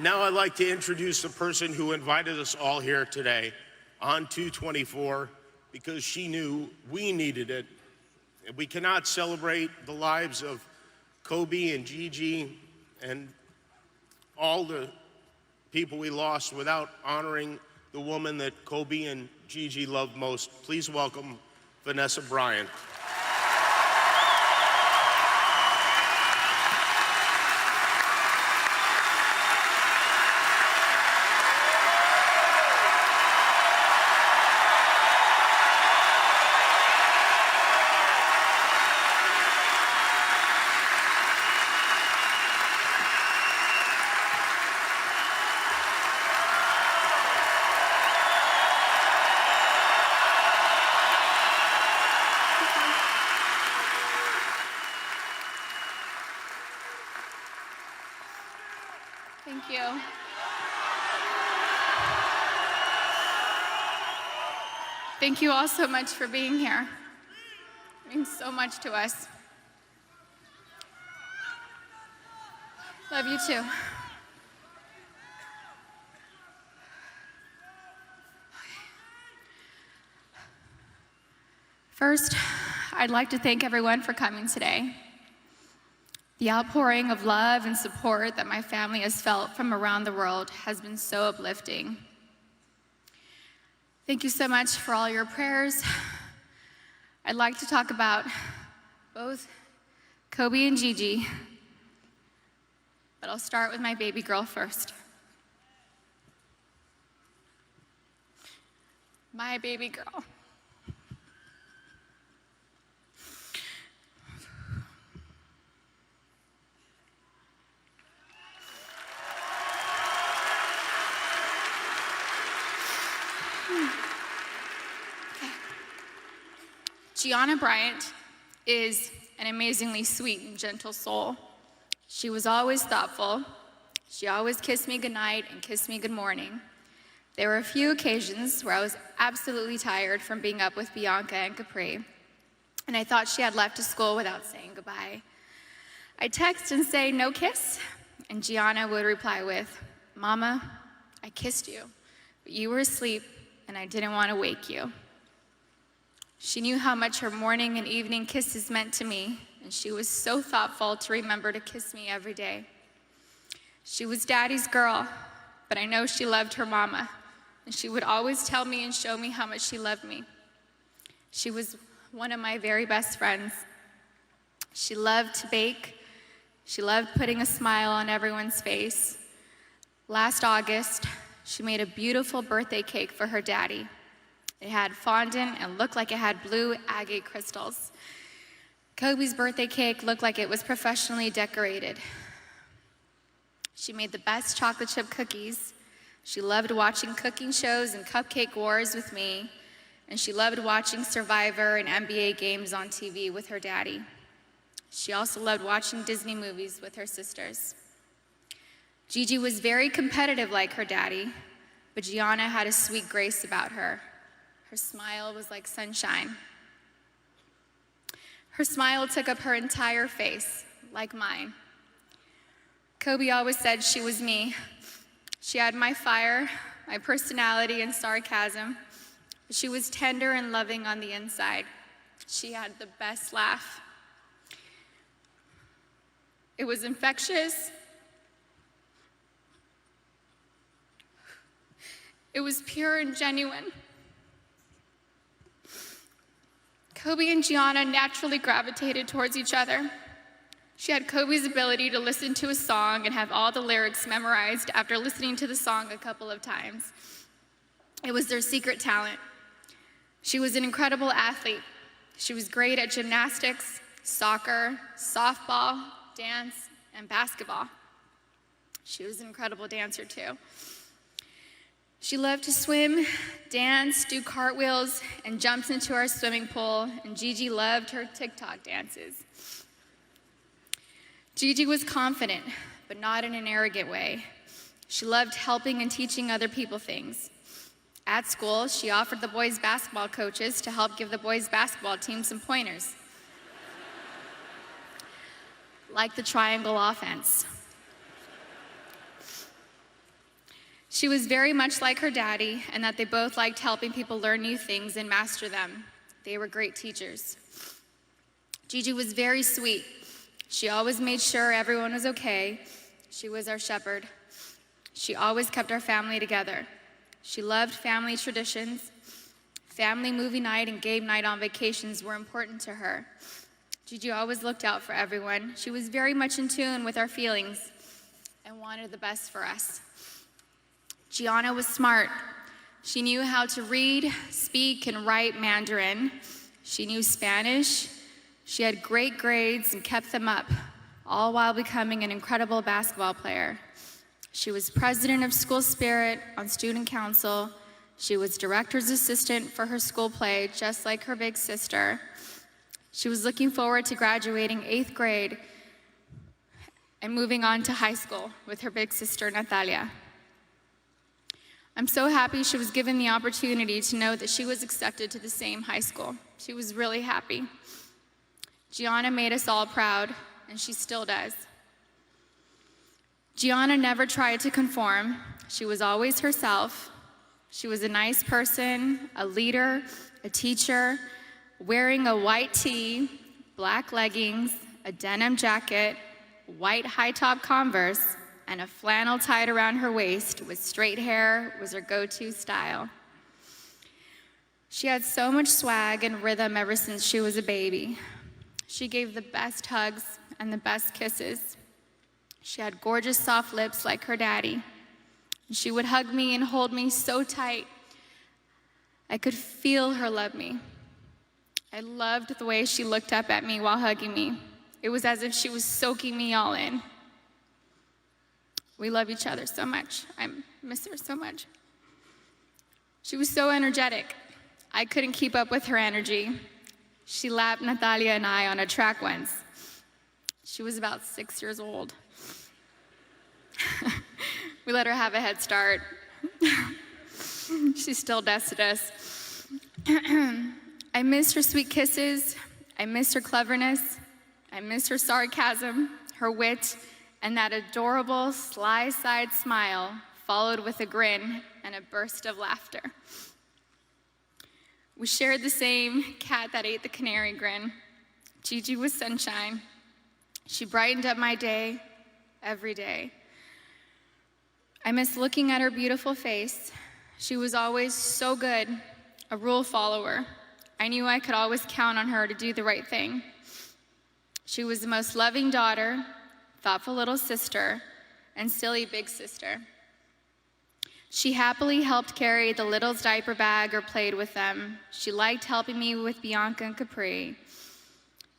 Now I'd like to introduce the person who invited us all here today on 224 because she knew we needed it. We cannot celebrate the lives of Kobe and Gigi and all the people we lost without honoring the woman that Kobe and Gigi loved most. Please welcome Vanessa Bryant. Thank you. Thank you all so much for being here. It means so much to us. Love you too. First, I'd like to thank everyone for coming today. The outpouring of love and support that my family has felt from around the world has been so uplifting. Thank you so much for all your prayers. I'd like to talk about both Kobe and Gigi, but I'll start with my baby girl first. My baby girl. Gigi Bryant is an amazingly sweet and gentle soul. She was always thoughtful. She always kissed me goodnight and kissed me good morning. There were a few occasions where I was absolutely tired from being up with Bianca and Capri, and I thought she had left to school without saying goodbye. I'd text and say, "No kiss?" And Gianna would reply with, "Mama, I kissed you, but you were asleep and I didn't want to wake you." She knew how much her morning and evening kisses meant to me, and she was so thoughtful to remember to kiss me every day. She was Daddy's girl, but I know she loved her mama, and she would always tell me and show me how much she loved me. She was one of my very best friends. She loved to bake. She loved putting a smile on everyone's face. Last August, she made a beautiful birthday cake for her daddy. It had fondant and looked like it had blue agate crystals. Kobe's birthday cake looked like it was professionally decorated. She made the best chocolate chip cookies. She loved watching cooking shows and cupcake wars with me, and she loved watching Survivor and NBA games on TV with her daddy. She also loved watching Disney movies with her sisters. Gigi was very competitive like her daddy, but Gianna had a sweet grace about her. Her smile was like sunshine. Her smile took up her entire face, like mine. Kobe always said she was me. She had my fire, my personality, and sarcasm, but she was tender and loving on the inside. She had the best laugh. It was infectious. It was pure and genuine. Kobe and Gianna naturally gravitated towards each other. She had Kobe's ability to listen to a song and have all the lyrics memorized after listening to the song a couple of times. It was their secret talent. She was an incredible athlete. She was great at gymnastics, soccer, softball, dance, and basketball. She was an incredible dancer too. She loved to swim, dance, do cartwheels, and jumps into our swimming pool, and Gigi loved her TikTok dances. Gigi was confident, but not in an arrogant way. She loved helping and teaching other people things. At school, she offered the boys' basketball coaches to help give the boys' basketball team some pointers, like the triangle offense. She was very much like her daddy, and that they both liked helping people learn new things and master them. They were great teachers. Gigi was very sweet. She always made sure everyone was okay. She was our shepherd. She always kept our family together. She loved family traditions. Family movie night and game night on vacations were important to her. Gigi always looked out for everyone. She was very much in tune with our feelings and wanted the best for us. Gianna was smart. She knew how to read, speak, and write Mandarin. She knew Spanish. She had great grades and kept them up, all while becoming an incredible basketball player. She was president of School Spirit on student council. She was director's assistant for her school play, just like her big sister. She was looking forward to graduating 8th grade and moving on to high school with her big sister, Natalia. I'm so happy she was given the opportunity to know that she was accepted to the same high school. She was really happy. Gianna made us all proud, and she still does. Gianna never tried to conform. She was always herself. She was a nice person, a leader, a teacher, wearing a white tee, black leggings, a denim jacket, white high-top Converse, and a flannel tied around her waist with straight hair was her go-to style. She had so much swag and rhythm ever since she was a baby. She gave the best hugs and the best kisses. She had gorgeous soft lips like her daddy. She would hug me and hold me so tight. I could feel her love me. I loved the way she looked up at me while hugging me. It was as if she was soaking me all in. We love each other so much. I miss her so much. She was so energetic. I couldn't keep up with her energy. She lapped Natalia and I on a track once. She was about 6 years old. We let her have a head start. She still dusted us. I miss her sweet kisses. I miss her cleverness. I miss her sarcasm, her wit, and that adorable sly-side smile followed with a grin and a burst of laughter. We shared the same cat that ate the canary grin. Gigi was sunshine. She brightened up my day every day. I miss looking at her beautiful face. She was always so good, a rule follower. I knew I could always count on her to do the right thing. She was the most loving daughter, thoughtful little sister, and silly big sister. She happily helped carry the little's diaper bag or played with them. She liked helping me with Bianca and Capri.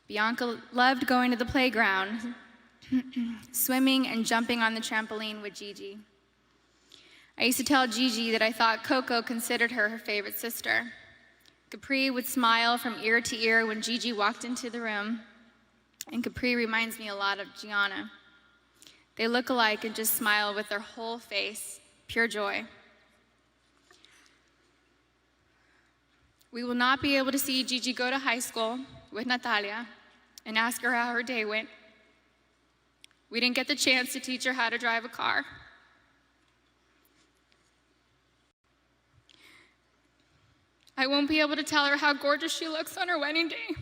Bianca loved going to the playground, swimming and jumping on the trampoline with Gigi. I used to tell Gigi that I thought Coco considered her her favorite sister. Capri would smile from ear to ear when Gigi walked into the room, and Capri reminds me a lot of Gianna. They look alike and just smile with their whole face, pure joy. We will not be able to see Gigi go to high school with Natalia and ask her how her day went. We didn't get the chance to teach her how to drive a car. I won't be able to tell her how gorgeous she looks on her wedding day.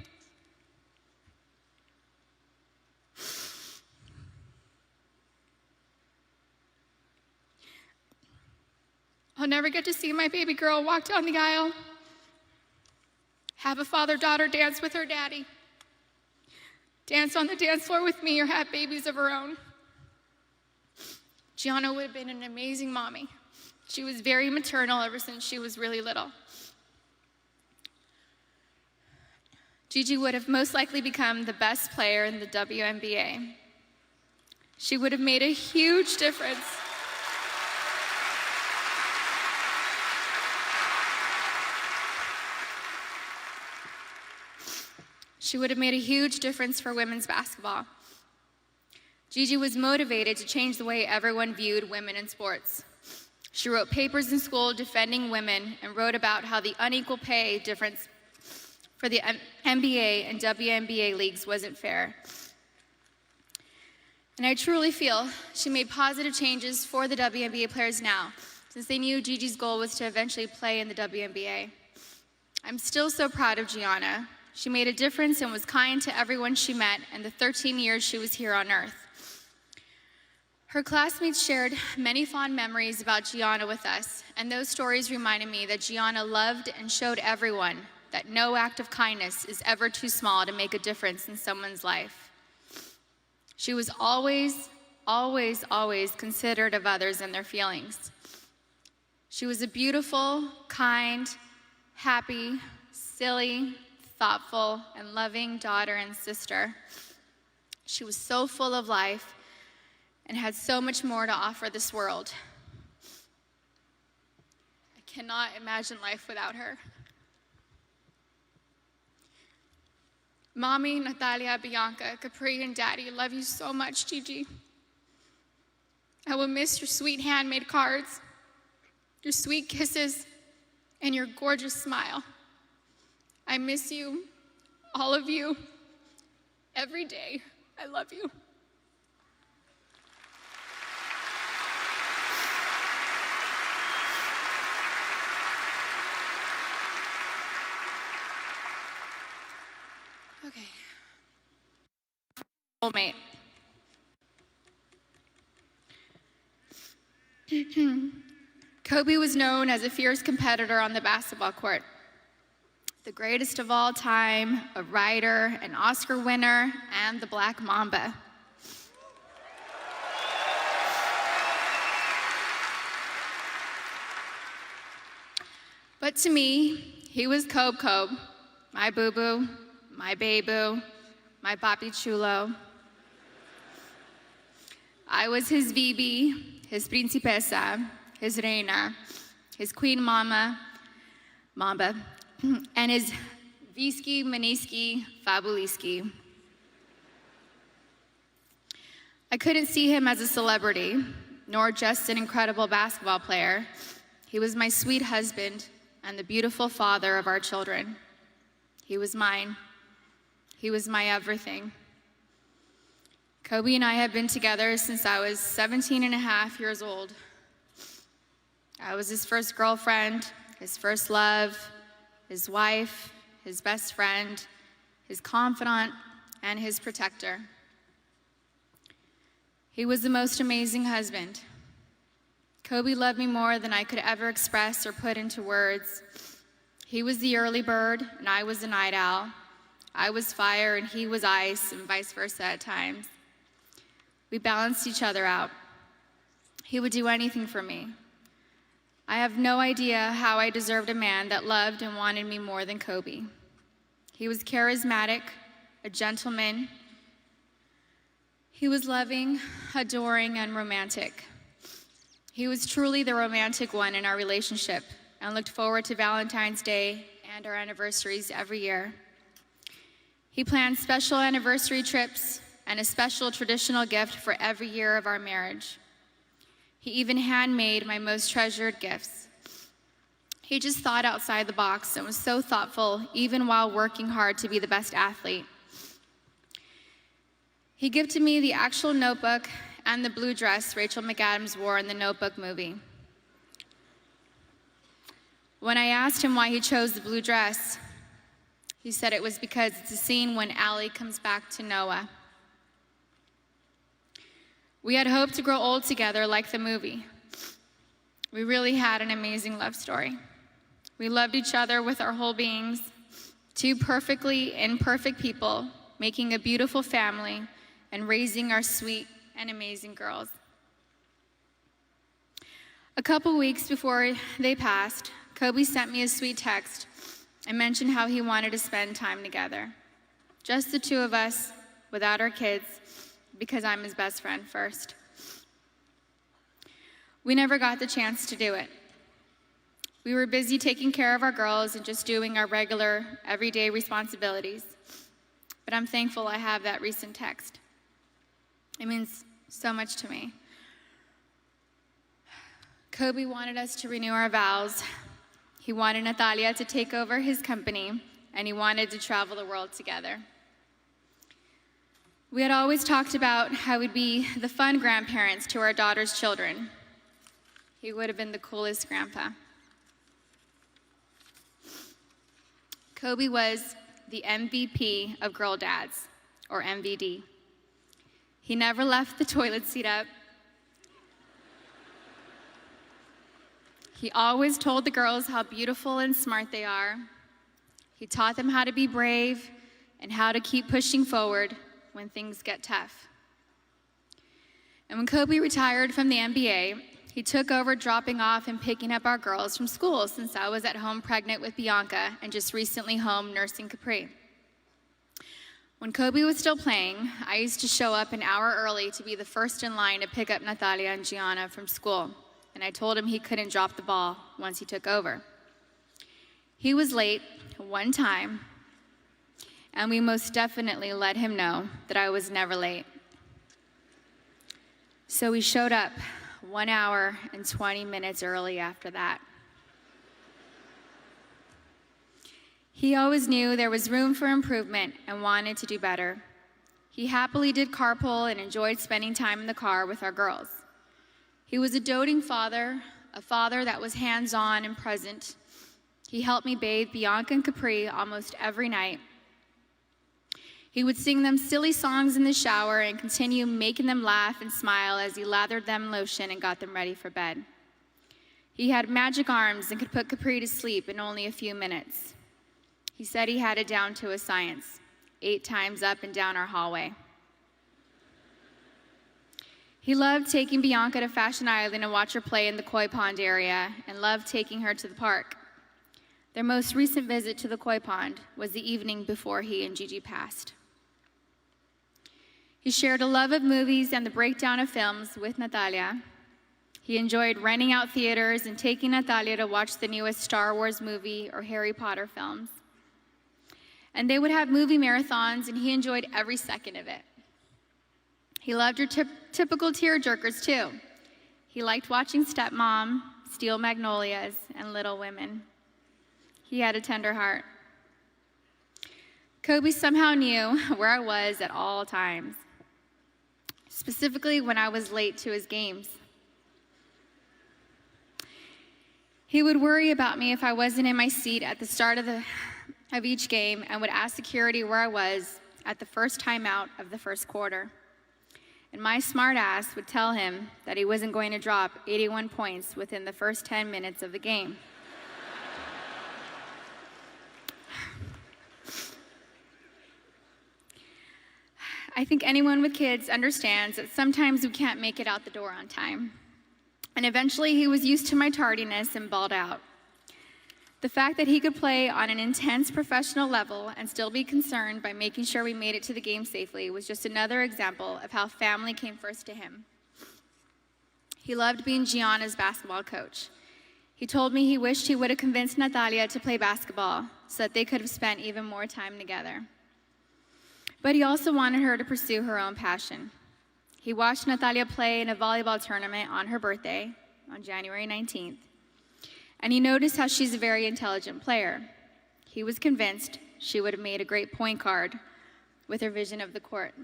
I'll never get to see my baby girl walk down the aisle, have a father-daughter dance with her daddy, dance on the dance floor with me, or have babies of her own. Gianna would have been an amazing mommy. She was very maternal ever since she was really little. Gigi would have most likely become the best player in the WNBA. She would have made a huge difference. She would have made a huge difference for women's basketball. Gigi was motivated to change the way everyone viewed women in sports. She wrote papers in school defending women and wrote about how the unequal pay difference for the NBA and WNBA leagues wasn't fair. And I truly feel she made positive changes for the WNBA players now, since they knew Gigi's goal was to eventually play in the WNBA. I'm still so proud of Gianna. She made a difference and was kind to everyone she met in the 13 years she was here on Earth. Her classmates shared many fond memories about Gianna with us, and those stories reminded me that Gianna loved and showed everyone that no act of kindness is ever too small to make a difference in someone's life. She was always, always, always considerate of others and their feelings. She was a beautiful, kind, happy, silly, thoughtful, and loving daughter and sister. She was so full of life and had so much more to offer this world. I cannot imagine life without her. Mommy, Natalia, Bianca, Capri, and Daddy love you so much, Gigi. I will miss your sweet handmade cards, your sweet kisses, and your gorgeous smile. I miss you, all of you, every day. I love you. Okay. Soulmate. Kobe was known as a fierce competitor on the basketball court. The greatest of all time, a writer, an Oscar winner, and the Black Mamba. But to me, he was Kobe, my boo-boo, my baby, my papi chulo. I was his Bibi, his principesa, his reina, his queen mamba, and his Visky, Maniski, Fabuliski. I couldn't see him as a celebrity, nor just an incredible basketball player. He was my sweet husband and the beautiful father of our children. He was mine. He was my everything. Kobe and I have been together since I was 17 and a half years old. I was his first girlfriend, his first love, his wife, his best friend, his confidant, and his protector. He was the most amazing husband. Kobe loved me more than I could ever express or put into words. He was the early bird, and I was the night owl. I was fire, and he was ice, and vice versa at times. We balanced each other out. He would do anything for me. I have no idea how I deserved a man that loved and wanted me more than Kobe. He was charismatic, a gentleman. He was loving, adoring, and romantic. He was truly the romantic one in our relationship and looked forward to Valentine's Day and our anniversaries every year. He planned special anniversary trips and a special traditional gift for every year of our marriage. He even handmade my most treasured gifts. He just thought outside the box and was so thoughtful, even while working hard to be the best athlete. He gifted me the actual notebook and the blue dress Rachel McAdams wore in the Notebook movie. When I asked him why he chose the blue dress, he said it was because it's a scene when Allie comes back to Noah. We had hoped to grow old together like the movie. We really had an amazing love story. We loved each other with our whole beings, two perfectly imperfect people, making a beautiful family and raising our sweet and amazing girls. A couple weeks before they passed, Kobe sent me a sweet text and mentioned how he wanted to spend time together. Just the two of us, without our kids, because I'm his best friend first. We never got the chance to do it. We were busy taking care of our girls and just doing our regular, everyday responsibilities. But I'm thankful I have that recent text. It means so much to me. Kobe wanted us to renew our vows. He wanted Natalia to take over his company, and he wanted to travel the world together. We had always talked about how we'd be the fun grandparents to our daughter's children. He would have been the coolest grandpa. Kobe was the MVP of girl dads, or MVD. He never left the toilet seat up. He always told the girls how beautiful and smart they are. He taught them how to be brave and how to keep pushing forward when things get tough. And when Kobe retired from the NBA, he took over dropping off and picking up our girls from school, since I was at home pregnant with Bianca and just recently home nursing Capri. When Kobe was still playing, I used to show up an hour early to be the first in line to pick up Natalia and Gianna from school, and I told him he couldn't drop the ball once he took over. He was late one time, and we most definitely let him know that I was never late. So he showed up 1 hour and 20 minutes early after that. He always knew there was room for improvement and wanted to do better. He happily did carpool and enjoyed spending time in the car with our girls. He was a doting father, a father that was hands-on and present. He helped me bathe Bianca and Capri almost every night. He would sing them silly songs in the shower and continue making them laugh and smile as he lathered them in lotion and got them ready for bed. He had magic arms and could put Capri to sleep in only a few minutes. He said he had it down to a science, 8 times up and down our hallway. He loved taking Bianca to Fashion Island and watch her play in the koi pond area, and loved taking her to the park. Their most recent visit to the koi pond was the evening before he and Gigi passed. He shared a love of movies and the breakdown of films with Natalia. He enjoyed renting out theaters and taking Natalia to watch the newest Star Wars movie or Harry Potter films. And they would have movie marathons, and he enjoyed every second of it. He loved your typical tearjerkers too. He liked watching Stepmom, Steel Magnolias, and Little Women. He had a tender heart. Kobe somehow knew where I was at all times, specifically when I was late to his games. He would worry about me if I wasn't in my seat at the start of each game, and would ask security where I was at the first timeout of the first quarter. And my smart ass would tell him that he wasn't going to drop 81 points within the first 10 minutes of the game. I think anyone with kids understands that sometimes we can't make it out the door on time. And eventually he was used to my tardiness and bawled out. The fact that he could play on an intense professional level and still be concerned by making sure we made it to the game safely was just another example of how family came first to him. He loved being Gianna's basketball coach. He told me he wished he would have convinced Natalia to play basketball so that they could have spent even more time together. But he also wanted her to pursue her own passion. He watched Natalia play in a volleyball tournament on her birthday, on January 19th, and he noticed how she's a very intelligent player. He was convinced she would have made a great point guard with her vision of the court.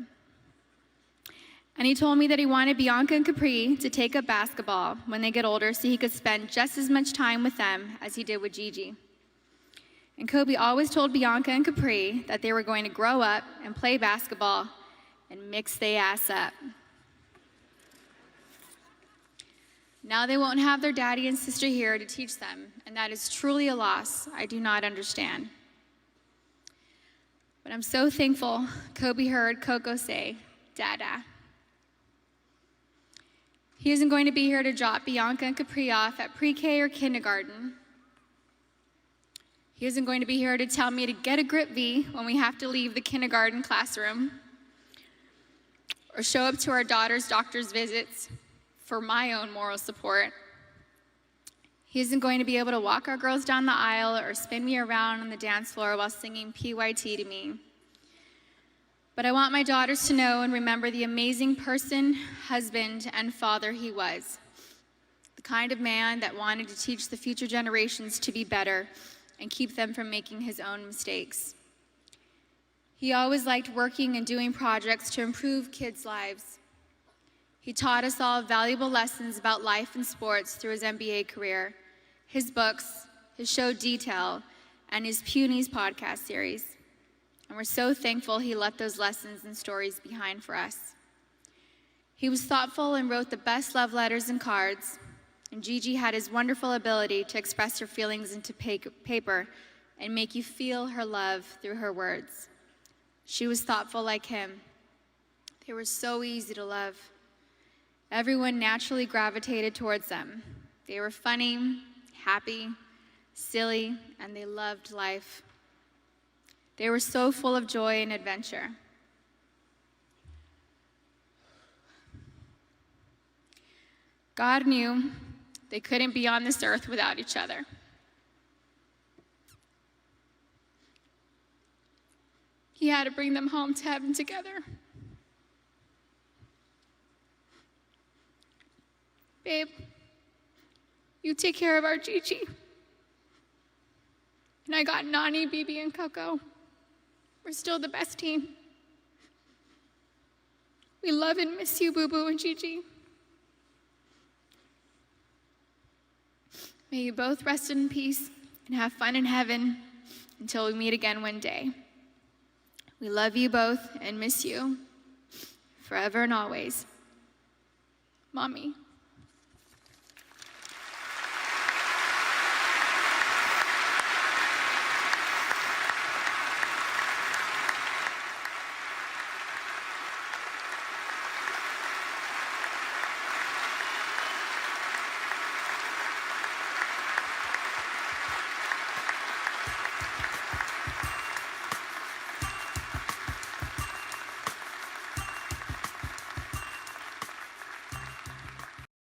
And he told me that he wanted Bianca and Capri to take up basketball when they get older so he could spend just as much time with them as he did with Gigi. And Kobe always told Bianca and Capri that they were going to grow up and play basketball and mix their ass up. Now they won't have their daddy and sister here to teach them, and that is truly a loss I do not understand. But I'm so thankful Kobe heard Coco say, "Dada." He isn't going to be here to drop Bianca and Capri off at pre-K or kindergarten. He isn't going to be here to tell me to get a grip V when we have to leave the kindergarten classroom, or show up to our daughter's doctor's visits for my own moral support. He isn't going to be able to walk our girls down the aisle or spin me around on the dance floor while singing PYT to me. But I want my daughters to know and remember the amazing person, husband, and father he was. The kind of man that wanted to teach the future generations to be better and keep them from making his own mistakes. He always liked working and doing projects to improve kids' lives. He taught us all valuable lessons about life and sports through his NBA career, his books, his show Detail, and his Punies podcast series. And we're so thankful he left those lessons and stories behind for us. He was thoughtful and wrote the best love letters and cards, and Gigi had his wonderful ability to express her feelings into paper and make you feel her love through her words. She was thoughtful like him. They were so easy to love. Everyone naturally gravitated towards them. They were funny, happy, silly, and they loved life. They were so full of joy and adventure. God knew they couldn't be on this earth without each other. He had to bring them home to heaven together. Babe, you take care of our Gigi. And I got Nani, Bibi, and Coco. We're still the best team. We love and miss you, Boo Boo and Gigi. May you both rest in peace and have fun in heaven until we meet again one day. We love you both and miss you forever and always. Mommy.